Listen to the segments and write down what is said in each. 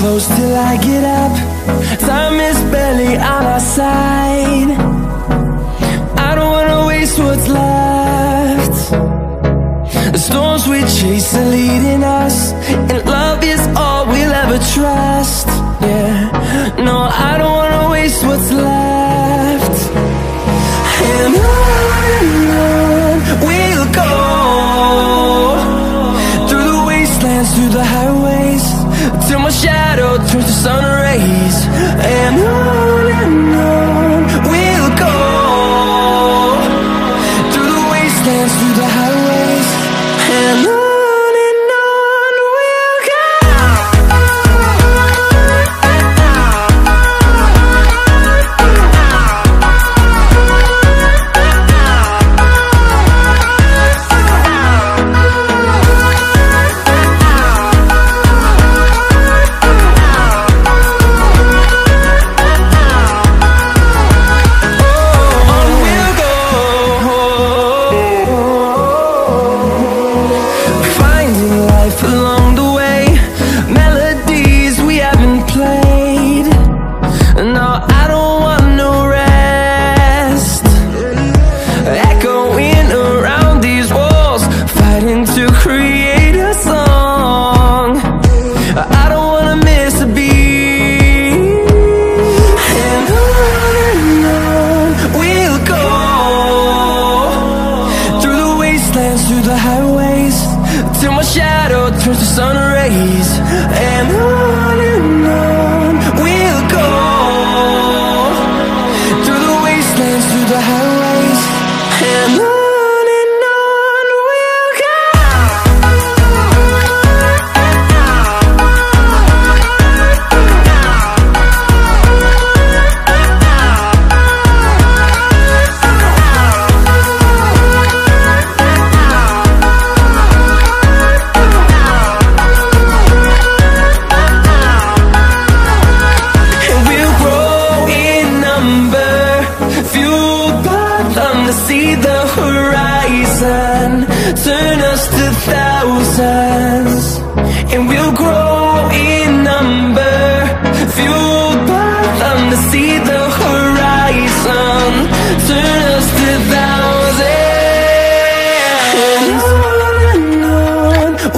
close till I get up. Time is barely on our side. I don't wanna waste what's left. The storms we chase are leading us, and love is all we'll ever trust. Yeah, no, I don't wanna waste what's left. And on we'll go, through the wastelands, through the highways, till my shadow turns to sun rays. And on we'll go, through the wastelands, through the highways, and on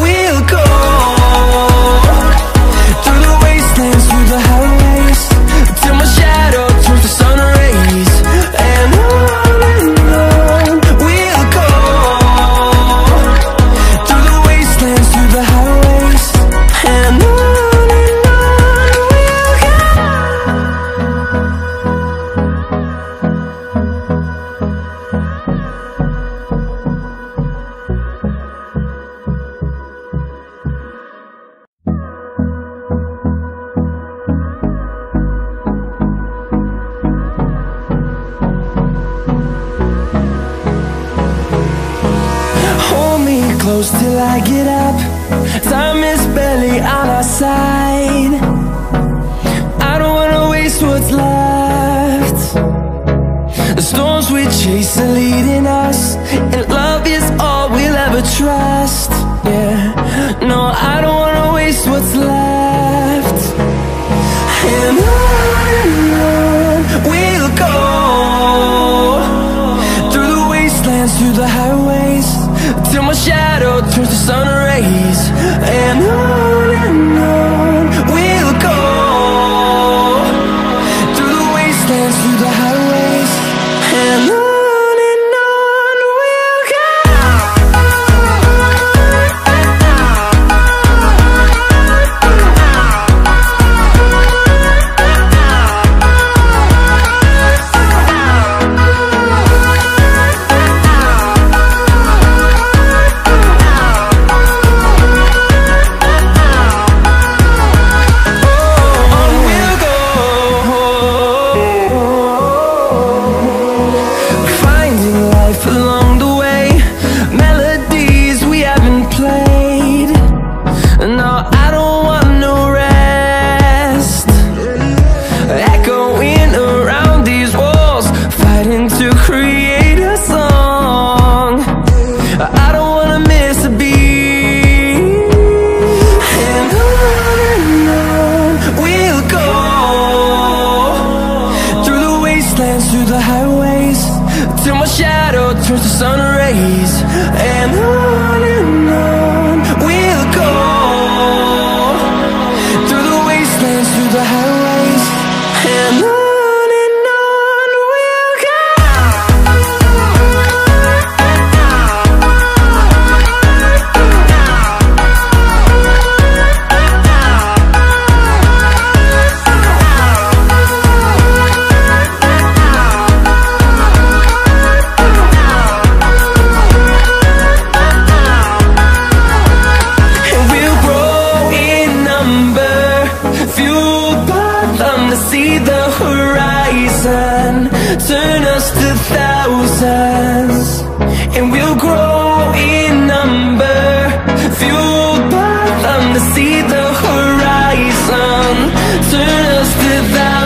we'll go. Close till I get up. Time is barely on our side. I don't wanna waste what's left. The storms we chase are leading us, and love is all we'll ever trust. Yeah, no, I don't wanna waste what's left. And on we'll go, through the wastelands, through the highways, till my shadow turns to sun rays. And on we'll go, through the wastelands, through the highways, and on we'll go. till my shadow turns to sun rays. And on we'll go, through the wastelands, through the highways, and on we'll go. See the horizon, turn us to thousands, and we'll grow in number, fueled by them to see the horizon, turn us to thousands.